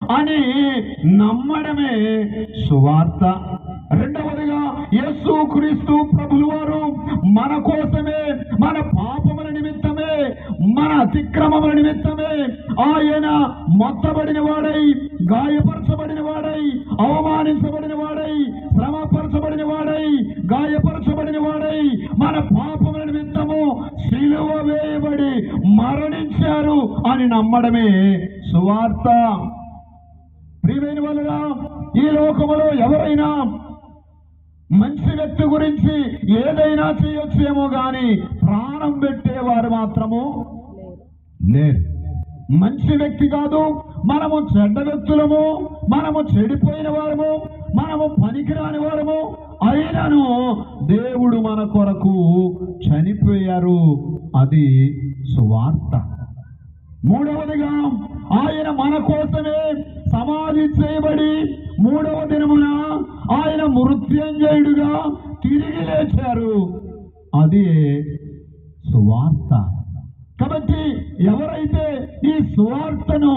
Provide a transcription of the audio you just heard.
అని నమ్మడమే సువార్త. రెండవదిగా యేసు క్రీస్తు ప్రభులు వారు మన కోసమే, మన పాపముల నిమిత్తమే, మన అతిక్రమముల నిమిత్తమే ఆయన మొత్తబడిన వాడై, గాయపరచబడిన వాడై, అవమానించబడిన వాడై, శ్రమపరచబడిన వాడై, గాయపరచబడిన వాడై, మన పాపముల నిమిత్తము సిలువ వేయబడి మరణించారు అని నమ్మడమే సువార్త. ప్రియమైన వాళ్ళరా, ఈ లోకములో ఎవరైనా మంచి వ్యక్తి గురించి ఏదైనా చేయొచ్చేమో గాని ప్రాణం పెట్టేవారు మాత్రము లేరు. మంచి వ్యక్తి కాదు, మనము చెడ్డ వ్యక్తులము, మనము చెడిపోయిన వారము, మనము పనికిరాని వారము అయినను దేవుడు మన కొరకు చనిపోయారు. అది సువార్త. మూడవదిగా ఆయన మన కోసమే సమాధి చేయబడి మూడవ దినమున ఆయన మృత్యుంజయుడుగా తిరిగి లేచారు. అది సువార్త. కాబట్టి ఎవరైతే ఈ సువార్తను